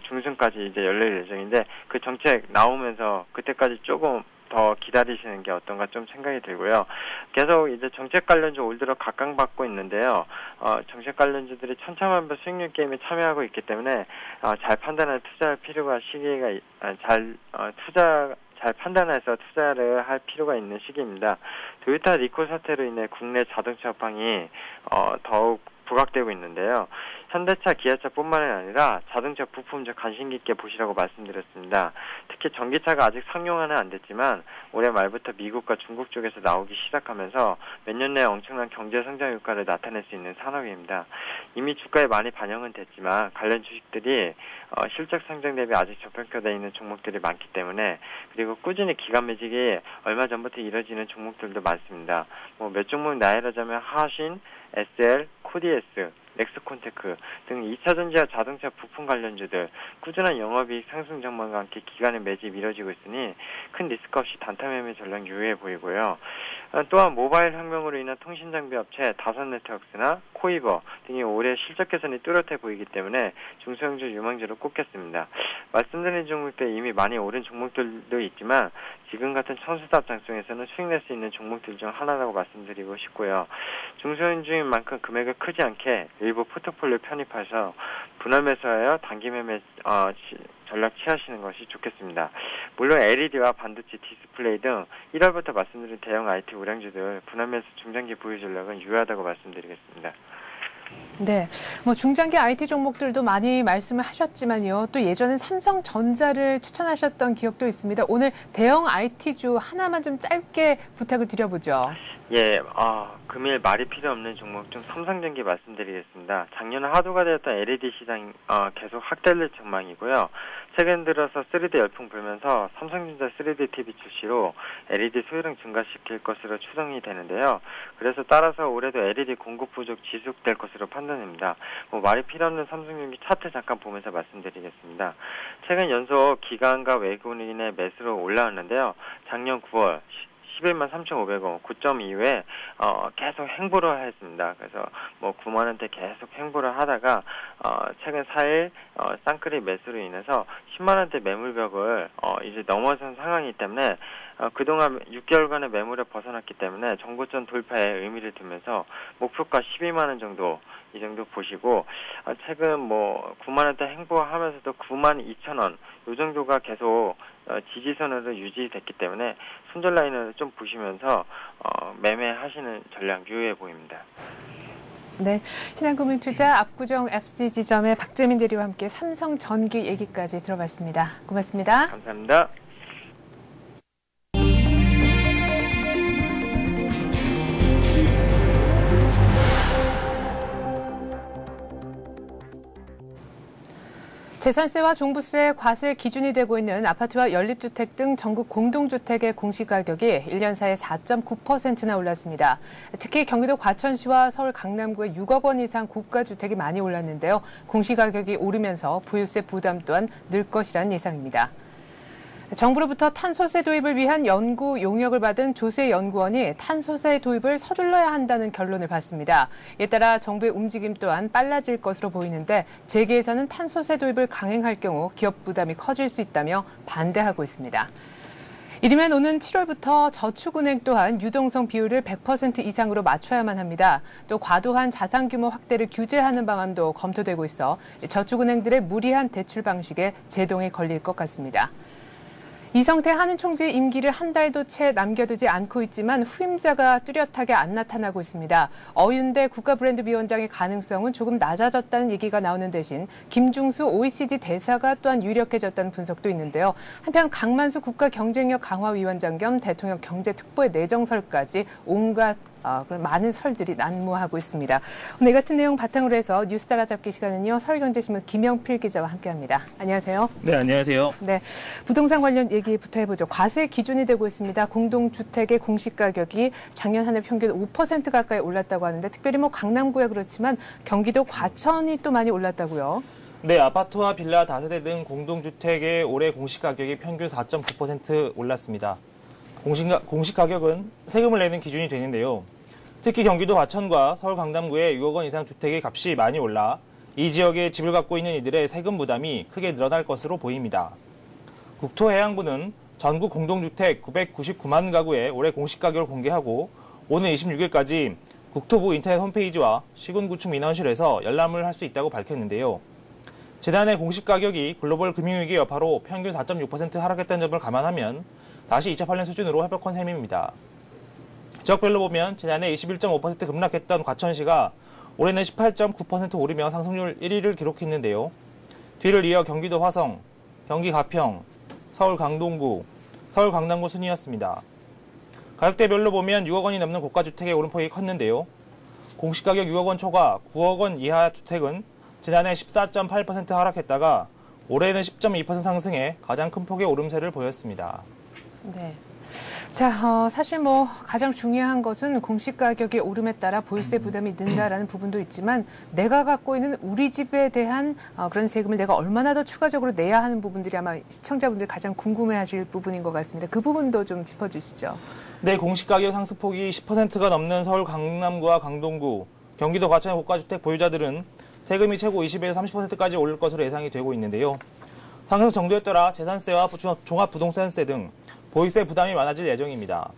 중순까지 이제 열릴 예정인데, 그 정책 나오면서 그때까지 조금 더 기다리시는 게 어떤가 좀 생각이 들고요. 계속 이제 정책 관련주 올 들어 각광받고 있는데요. 정책 관련주들이 천차만별 수익률 게임에 참여하고 있기 때문에 잘 판단할 투자할 필요가 시기가 잘 판단해서 투자를 할 필요가 있는 시기입니다. 도요타 리콜 사태로 인해 국내 자동차 업황이 더욱 부각되고 있는데요. 현대차, 기아차뿐만 아니라 자동차 부품주 관심 깊게 보시라고 말씀드렸습니다. 특히 전기차가 아직 상용화는 안 됐지만 올해 말부터 미국과 중국 쪽에서 나오기 시작하면서 몇 년 내에 엄청난 경제 성장 효과를 나타낼 수 있는 산업입니다. 이미 주가에 많이 반영은 됐지만 관련 주식들이 실적 상장 대비 아직 저평가되어 있는 종목들이 많기 때문에, 그리고 꾸준히 기간 매직이 얼마 전부터 이뤄지는 종목들도 많습니다. 몇 종목 나열하자면 하신, SL, 코디에스, 넥스콘테크 등 2차전지와 자동차 부품 관련주들 꾸준한 영업이익 상승 전망과 함께 기간의 매집이 이뤄지고 있으니 큰 리스크 없이 단타 매매 전략 유효해 보이고요. 또한 모바일 혁명으로 인한 통신장비 업체 다선네트워크스나 코이버 등이 올해 실적 개선이 뚜렷해 보이기 때문에 중소형주 유망주로 꼽겠습니다. 말씀드린 종목들 이미 많이 오른 종목들도 있지만 지금 같은 천수답 장중에서는 수익 낼 수 있는 종목들 중 하나라고 말씀드리고 싶고요. 중소형주인 만큼 금액을 크지 않게 일부 포트폴리오 편입해서 분할 매수하여 단기 매매 전략 취하시는 것이 좋겠습니다. 물론 LED와 반도체, 디스플레이 등 1월부터 말씀드린 대형 IT 우량주들 분할 매수 중장기 보유 전략은 유효하다고 말씀드리겠습니다. 네, 중장기 IT 종목들도 많이 말씀을 하셨지만요. 또 예전엔 삼성전자를 추천하셨던 기억도 있습니다. 오늘 대형 IT주 하나만 좀 짧게 부탁을 드려보죠. 예, 금일 말이 필요 없는 종목 좀 삼성전기 말씀드리겠습니다. 작년 화두가 되었던 LED 시장 계속 확대될 전망이고요. 최근 들어서 3D 열풍 불면서 삼성전자 3D TV 출시로 LED 소유량 증가시킬 것으로 추정이 되는데요. 그래서 따라서 올해도 LED 공급 부족 지속될 것으로 판단됩니다. 말이 필요 없는 삼성전기 차트 잠깐 보면서 말씀드리겠습니다. 최근 연속 기관과 외국인의 매수로 올라왔는데요. 작년 9월, 11만 3,500원, 9.2회 계속 횡보를 했습니다. 그래서 뭐 9만 원대 계속 횡보를 하다가 최근 4일 쌍끌이 매수로 인해서 10만 원대 매물벽을 이제 넘어선 상황이기 때문에 그동안 6개월간의 매물에 벗어났기 때문에 정고점 돌파에 의미를 두면서 목표가 12만 원 정도 이 정도 보시고 최근 뭐 9만 원대 횡보하면서도 9만 2천 원 이 정도가 계속 지지선으로 유지됐기 때문에 손절 라인을 좀 보시면서 매매하시는 전략 유효해 보입니다. 네, 신한금융투자 압구정 FC지점의 박재민 대리와 함께 삼성전기 얘기까지 들어봤습니다. 고맙습니다. 감사합니다. 재산세와 종부세, 과세 기준이 되고 있는 아파트와 연립주택 등 전국 공동주택의 공시가격이 1년 사이에 4.9%나 올랐습니다. 특히 경기도 과천시와 서울 강남구에 6억 원 이상 고가주택이 많이 올랐는데요. 공시가격이 오르면서 보유세 부담 또한 늘 것이란 예상입니다. 정부로부터 탄소세 도입을 위한 연구 용역을 받은 조세연구원이 탄소세 도입을 서둘러야 한다는 결론을 받습니다. 이에 따라 정부의 움직임 또한 빨라질 것으로 보이는데 재계에서는 탄소세 도입을 강행할 경우 기업 부담이 커질 수 있다며 반대하고 있습니다. 이르면 오는 7월부터 저축은행 또한 유동성 비율을 100% 이상으로 맞춰야만 합니다. 또 과도한 자산 규모 확대를 규제하는 방안도 검토되고 있어 저축은행들의 무리한 대출 방식에 제동이 걸릴 것 같습니다. 이성태 한은 총재 임기를 한 달도 채 남겨두지 않고 있지만 후임자가 뚜렷하게 안 나타나고 있습니다. 어윤대 국가브랜드위원장의 가능성은 조금 낮아졌다는 얘기가 나오는 대신 김중수 OECD 대사가 또한 유력해졌다는 분석도 있는데요. 한편 강만수 국가경쟁력 강화위원장 겸 대통령 경제특보의 내정설까지 온갖 많은 설들이 난무하고 있습니다. 오늘 이 같은 내용 바탕으로 해서 뉴스 따라잡기 시간은요. 서울경제신문 김영필 기자와 함께합니다. 안녕하세요. 네, 안녕하세요. 네, 부동산 관련 얘기부터 해보죠. 과세 기준이 되고 있습니다. 공동주택의 공시가격이 작년 한 해 평균 5% 가까이 올랐다고 하는데 특별히 뭐 강남구야 그렇지만 경기도 과천이 또 많이 올랐다고요. 네, 아파트와 빌라 다세대 등 공동주택의 올해 공시가격이 평균 4.9% 올랐습니다. 공시가격은 세금을 내는 기준이 되는데요. 특히 경기도 과천과 서울 강남구에 6억 원 이상 주택의 값이 많이 올라 이 지역에 집을 갖고 있는 이들의 세금 부담이 크게 늘어날 것으로 보입니다. 국토해양부는 전국 공동주택 999만 가구의 올해 공시가격을 공개하고 오늘 26일까지 국토부 인터넷 홈페이지와 시군구청 민원실에서 열람을 할 수 있다고 밝혔는데요. 지난해 공시가격이 글로벌 금융위기 여파로 평균 4.6% 하락했다는 점을 감안하면 다시 2008년 수준으로 회복한 셈입니다. 지역별로 보면 지난해 21.5% 급락했던 과천시가 올해는 18.9% 오르며 상승률 1위를 기록했는데요. 뒤를 이어 경기도 화성, 경기 가평, 서울 강동구, 서울 강남구 순이었습니다. 가격대별로 보면 6억 원이 넘는 고가주택의 오름폭이 컸는데요. 공시가격 6억 원 초과 9억 원 이하 주택은 지난해 14.8% 하락했다가 올해는 10.2% 상승해 가장 큰 폭의 오름세를 보였습니다. 네. 자, 사실 뭐 가장 중요한 것은 공시가격의 오름에 따라 보유세 부담이 는다라는 부분도 있지만 내가 갖고 있는 우리 집에 대한 그런 세금을 내가 얼마나 더 추가적으로 내야 하는 부분들이 아마 시청자분들 가장 궁금해하실 부분인 것 같습니다. 그 부분도 좀 짚어주시죠. 네, 공시가격 상승폭이 10%가 넘는 서울 강남구와 강동구, 경기도 과천의 고가주택 보유자들은 세금이 최고 20에서 30%까지 오를 것으로 예상이 되고 있는데요. 상승 정도에 따라 재산세와 종합부동산세 등 보유세 부담이 많아질 예정입니다.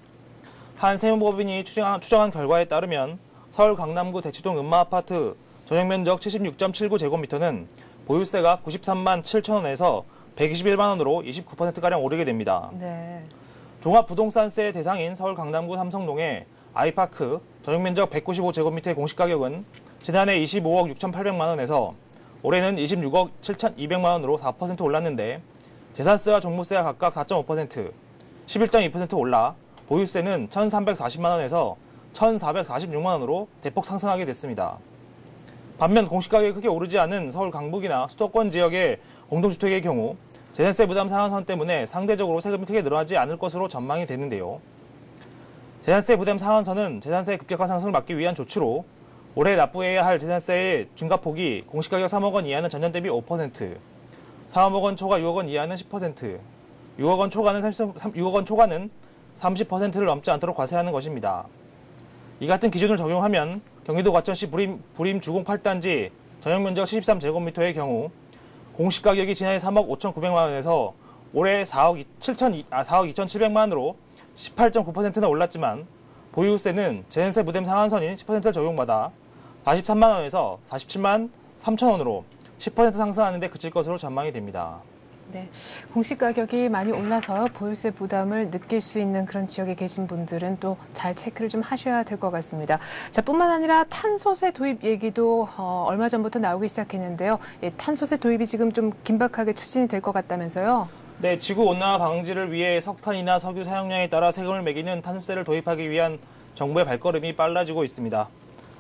한 세무법인이 추정한 결과에 따르면 서울 강남구 대치동 음마아파트 전용면적 76.79제곱미터는 보유세가 93만 7천 원에서 121만 원으로 29%가량 오르게 됩니다. 네. 종합부동산세 대상인 서울 강남구 삼성동의 아이파크 전용면적 195제곱미터의 공시가격은 지난해 25억 6,800만 원에서 올해는 26억 7,200만 원으로 4% 올랐는데 재산세와 종부세가 각각 4.5%, 11.2% 올라 보유세는 1,340만 원에서 1,446만 원으로 대폭 상승하게 됐습니다. 반면 공시가격이 크게 오르지 않은 서울 강북이나 수도권 지역의 공동주택의 경우 재산세 부담 상한선 때문에 상대적으로 세금이 크게 늘어나지 않을 것으로 전망이 되는데요. 재산세 부담 상한선은 재산세의 급격한 상승을 막기 위한 조치로 올해 납부해야 할 재산세의 증가폭이 공시가격 3억 원 이하는 전년 대비 5%, 3억 원 초과 6억 원 이하는 10%, 6억 원 초과는 30%를 넘지 않도록 과세하는 것입니다. 이 같은 기준을 적용하면 경기도 과천시 불임 주공 8단지 전용 면적 73제곱미터의 경우 공시가격이 지난해 3억 5,900만 원에서 올해 4억 2,700만 원으로 18.9%나 올랐지만 보유세는 재산세 무댐 상한선인 10%를 적용받아 43만 원에서 47만 3천 원으로 10% 상승하는 데 그칠 것으로 전망이 됩니다. 네, 공시가격이 많이 올라서 보유세 부담을 느낄 수 있는 그런 지역에 계신 분들은 또 잘 체크를 좀 하셔야 될 것 같습니다. 자, 뿐만 아니라 탄소세 도입 얘기도 얼마 전부터 나오기 시작했는데요. 탄소세 도입이 지금 좀 긴박하게 추진이 될 것 같다면서요? 네, 지구온난화 방지를 위해 석탄이나 석유 사용량에 따라 세금을 매기는 탄소세를 도입하기 위한 정부의 발걸음이 빨라지고 있습니다.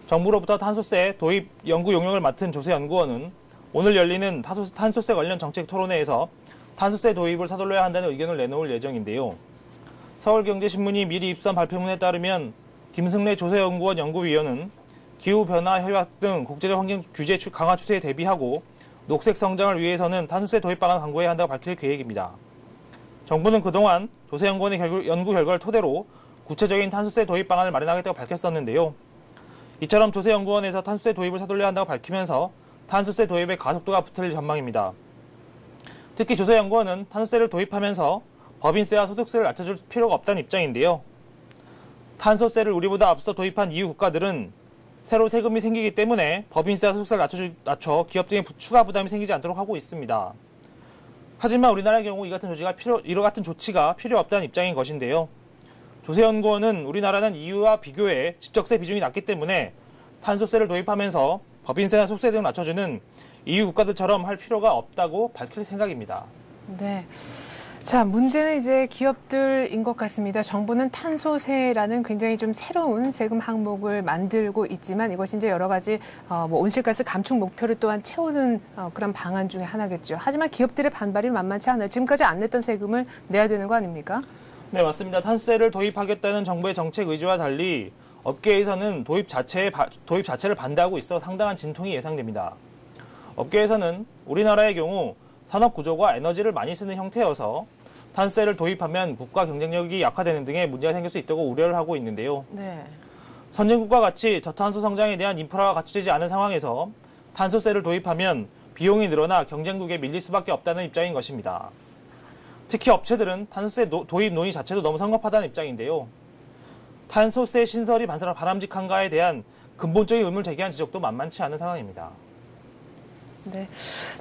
정부로부터 탄소세 도입 연구 용역을 맡은 조세연구원은 오늘 열리는 탄소세 관련 정책 토론회에서 탄소세 도입을 서둘러야 한다는 의견을 내놓을 예정인데요. 서울경제신문이 미리 입수한 발표문에 따르면 김승래 조세연구원 연구위원은 기후변화 협약 등 국제적 환경 규제 강화 추세에 대비하고 녹색 성장을 위해서는 탄소세 도입 방안 강구해야 한다고 밝힐 계획입니다. 정부는 그동안 조세연구원의 연구 결과를 토대로 구체적인 탄소세 도입 방안을 마련하겠다고 밝혔었는데요. 이처럼 조세연구원에서 탄소세 도입을 서둘러야 한다고 밝히면서 탄소세 도입의 가속도가 붙을 전망입니다. 특히 조세연구원은 탄소세를 도입하면서 법인세와 소득세를 낮춰줄 필요가 없다는 입장인데요. 탄소세를 우리보다 앞서 도입한 EU 국가들은 새로 세금이 생기기 때문에 법인세와 소득세를 낮춰 기업 등의 추가 부담이 생기지 않도록 하고 있습니다. 하지만 우리나라의 경우 이와 같은 조치가 필요 없다는 입장인 것인데요. 조세연구원은 우리나라는 EU와 비교해 직접세 비중이 낮기 때문에 탄소세를 도입하면서 법인세나 소득세 등을 낮춰주는 EU 국가들처럼 할 필요가 없다고 밝힐 생각입니다. 네. 자, 문제는 이제 기업들인 것 같습니다. 정부는 탄소세라는 굉장히 좀 새로운 세금 항목을 만들고 있지만 이것이 이제 여러 가지 온실가스 감축 목표를 또한 채우는 그런 방안 중에 하나겠죠. 하지만 기업들의 반발이 만만치 않아요. 지금까지 안 냈던 세금을 내야 되는 거 아닙니까? 네, 맞습니다. 탄소세를 도입하겠다는 정부의 정책 의지와 달리 업계에서는 도입 자체를 반대하고 있어 상당한 진통이 예상됩니다. 업계에서는 우리나라의 경우 산업 구조가 에너지를 많이 쓰는 형태여서 탄소세를 도입하면 국가 경쟁력이 약화되는 등의 문제가 생길 수 있다고 우려를 하고 있는데요. 네. 선진국과 같이 저탄소 성장에 대한 인프라가 갖춰지지 않은 상황에서 탄소세를 도입하면 비용이 늘어나 경쟁국에 밀릴 수밖에 없다는 입장인 것입니다. 특히 업체들은 탄소세 도입 논의 자체도 너무 성급하다는 입장인데요. 탄소세 신설이 바람직한가에 대한 근본적인 의문을 제기한 지적도 만만치 않은 상황입니다. 네.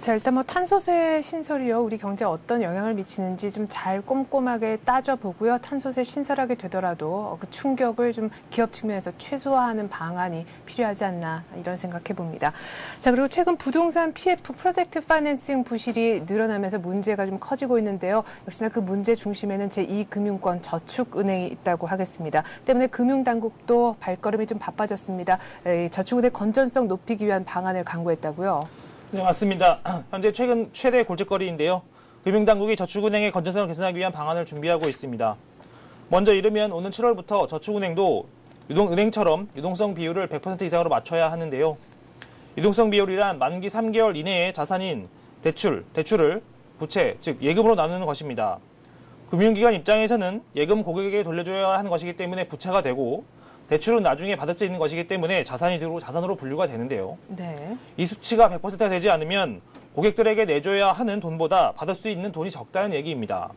자, 일단 탄소세 신설이요, 우리 경제에 어떤 영향을 미치는지 좀 잘 꼼꼼하게 따져보고요. 탄소세 신설하게 되더라도 그 충격을 좀 기업 측면에서 최소화하는 방안이 필요하지 않나, 이런 생각해 봅니다. 자, 그리고 최근 부동산 PF 프로젝트 파이낸싱 부실이 늘어나면서 문제가 좀 커지고 있는데요. 역시나 그 문제 중심에는 제2금융권 저축은행이 있다고 하겠습니다. 때문에 금융당국도 발걸음이 좀 바빠졌습니다. 저축은행 건전성 높이기 위한 방안을 강구했다고요. 네, 맞습니다. 현재 최대 골칫거리인데요. 금융당국이 저축은행의 건전성을 개선하기 위한 방안을 준비하고 있습니다. 먼저 이르면 오는 7월부터 저축은행도 은행처럼 유동성 비율을 100% 이상으로 맞춰야 하는데요. 유동성 비율이란 만기 3개월 이내의 자산인 대출을 부채, 즉 예금으로 나누는 것입니다. 금융기관 입장에서는 예금 고객에게 돌려줘야 하는 것이기 때문에 부채가 되고, 대출은 나중에 받을 수 있는 것이기 때문에 자산으로 분류가 되는데요. 네. 이 수치가 100%가 되지 않으면 고객들에게 내줘야 하는 돈보다 받을 수 있는 돈이 적다는 얘기입니다.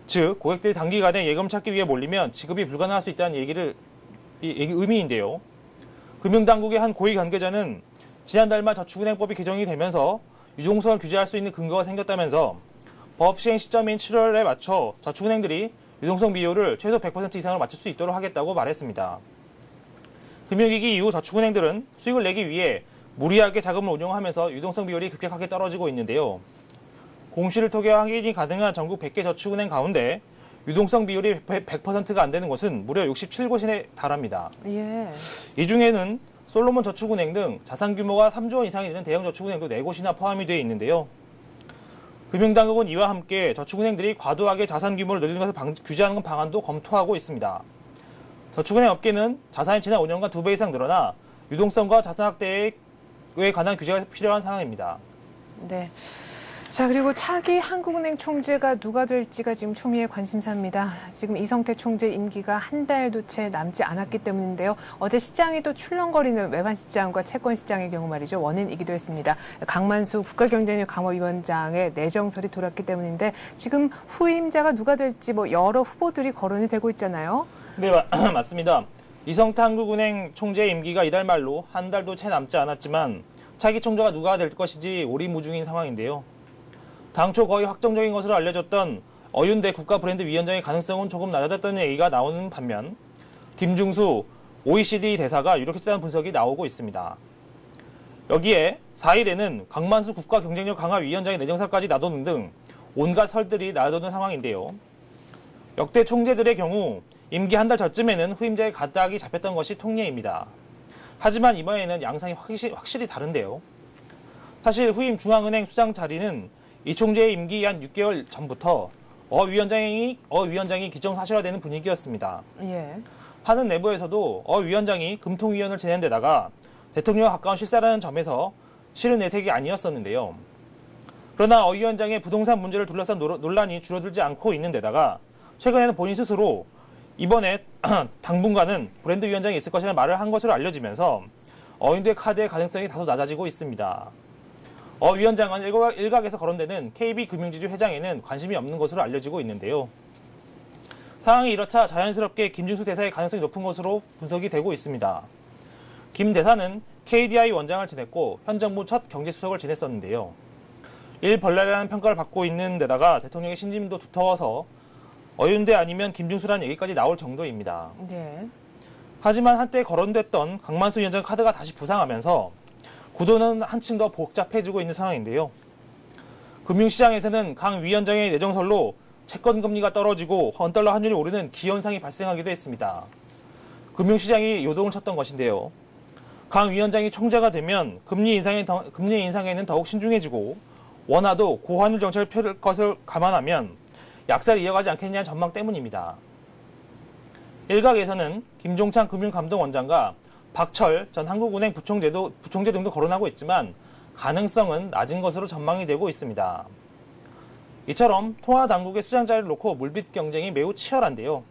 즉, 고객들이 단기간에 예금 찾기 위해 몰리면 지급이 불가능할 수 있다는 의미인데요. 금융당국의 한 고위 관계자는 지난달 말 저축은행법이 개정이 되면서 유동성을 규제할 수 있는 근거가 생겼다면서 법 시행 시점인 7월에 맞춰 저축은행들이 유동성 비율을 최소 100% 이상으로 맞출 수 있도록 하겠다고 말했습니다. 금융위기 이후 저축은행들은 수익을 내기 위해 무리하게 자금을 운용하면서 유동성 비율이 급격하게 떨어지고 있는데요. 공시를 통해 확인이 가능한 전국 100개 저축은행 가운데 유동성 비율이 100%가 안 되는 곳은 무려 67곳에 달합니다. 예. 이 중에는 솔로몬 저축은행 등 자산 규모가 3조 원 이상이 되는 대형 저축은행도 4곳이나 포함이 되어 있는데요. 금융당국은 이와 함께 저축은행들이 과도하게 자산 규모를 늘리는 것을 규제하는 방안도 검토하고 있습니다. 저축은행 업계는 자산이 지난 5년간 2배 이상 늘어나 유동성과 자산 확대에 관한 규제가 필요한 상황입니다. 네. 자, 그리고 차기 한국은행 총재가 누가 될지가 지금 초미의 관심사입니다. 지금 이성태 총재 임기가 한 달도 채 남지 않았기 때문인데요. 어제 시장이 또 출렁거리는 외환시장과 채권시장의 경우 말이죠. 원인이기도 했습니다. 강만수 국가경쟁력 강화위원장의 내정설이 돌았기 때문인데 지금 후임자가 누가 될지 여러 후보들이 거론이 되고 있잖아요. 네, 맞습니다. 이성태 한국은행 총재 임기가 이달 말로 한 달도 채 남지 않았지만 차기 총재가 누가 될 것인지 오리무중인 상황인데요. 당초 거의 확정적인 것으로 알려졌던 어윤대 국가브랜드위원장의 가능성은 조금 낮아졌다는 얘기가 나오는 반면 김중수 OECD 대사가 유력했다는 분석이 나오고 있습니다. 여기에 4일에는 강만수 국가경쟁력 강화위원장의 내정설까지 나도는 등 온갖 설들이 나도는 상황인데요. 역대 총재들의 경우 임기 한 달 전쯤에는 후임자의 가닥이 잡혔던 것이 통례입니다. 하지만 이번에는 양상이 확실히 다른데요. 사실 후임 중앙은행 수장 자리는 이 총재의 임기 한 6개월 전부터 어 위원장이 기정사실화되는 분위기였습니다. 예. 하는 내부에서도 어 위원장이 금통위원을 지낸 데다가 대통령과 가까운 실세라는 점에서 실은 내색이 아니었었는데요. 그러나 어 위원장의 부동산 문제를 둘러싼 논란이 줄어들지 않고 있는 데다가 최근에는 본인 스스로 이번에 당분간은 브랜드 위원장이 있을 것이라는 말을 한 것으로 알려지면서 어윤대 카드의 가능성이 다소 낮아지고 있습니다. 어 위원장은 일각에서 거론되는 KB금융지주 회장에는 관심이 없는 것으로 알려지고 있는데요. 상황이 이렇자 자연스럽게 김중수 대사의 가능성이 높은 것으로 분석이 되고 있습니다. 김 대사는 KDI 원장을 지냈고 현 정부 첫 경제수석을 지냈었는데요. 일벌레라는 평가를 받고 있는 데다가 대통령의 신임도 두터워서 어윤대 아니면 김중수라는 얘기까지 나올 정도입니다. 네. 하지만 한때 거론됐던 강만수 위원장 카드가 다시 부상하면서 구도는 한층 더 복잡해지고 있는 상황인데요. 금융시장에서는 강 위원장의 내정설로 채권금리가 떨어지고 원달러 환율이 오르는 기현상이 발생하기도 했습니다. 금융시장이 요동을 쳤던 것인데요. 강 위원장이 총재가 되면 금리 인상에는 더욱 신중해지고 원화도 고환율 정책을 펼 것을 감안하면 약세를 이어가지 않겠냐는 전망 때문입니다. 일각에서는 김종찬 금융감독원장과 박철 전 한국은행 부총재 등도 거론하고 있지만 가능성은 낮은 것으로 전망이 되고 있습니다. 이처럼 통화당국의 수장자리를 놓고 물빛 경쟁이 매우 치열한데요.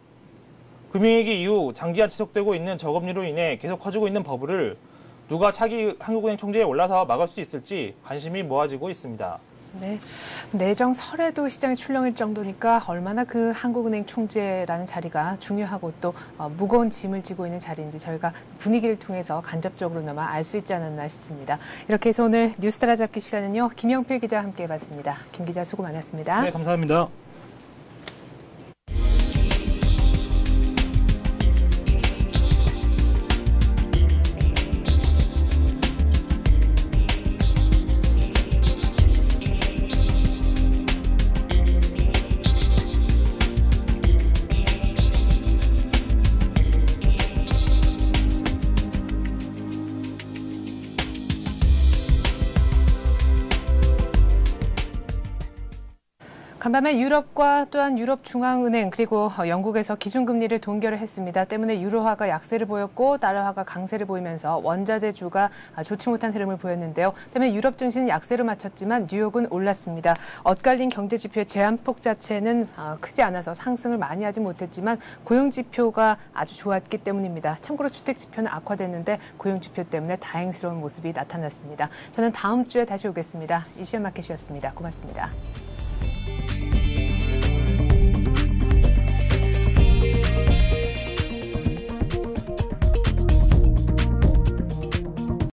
금융위기 이후 장기간 지속되고 있는 저금리로 인해 계속 커지고 있는 버블을 누가 차기 한국은행 총재에 올라서 막을 수 있을지 관심이 모아지고 있습니다. 네, 내정설에도 시장이 출렁일 정도니까 얼마나 그 한국은행 총재라는 자리가 중요하고 또 무거운 짐을 지고 있는 자리인지 저희가 분위기를 통해서 간접적으로나마 알 수 있지 않았나 싶습니다. 이렇게 해서 오늘 뉴스 따라잡기 시간은요. 김영필 기자와 함께 해봤습니다. 김 기자 수고 많았습니다. 네, 감사합니다. 간밤에 유럽과 또한 유럽중앙은행 그리고 영국에서 기준금리를 동결을 했습니다. 때문에 유로화가 약세를 보였고 달러화가 강세를 보이면서 원자재주가 좋지 못한 흐름을 보였는데요. 때문에 유럽 증시는 약세로 마쳤지만 뉴욕은 올랐습니다. 엇갈린 경제지표의 제한폭 자체는 크지 않아서 상승을 많이 하지 못했지만 고용지표가 아주 좋았기 때문입니다. 참고로 주택지표는 악화됐는데 고용지표 때문에 다행스러운 모습이 나타났습니다. 저는 다음 주에 다시 오겠습니다. 이시연 마켓이었습니다. 고맙습니다.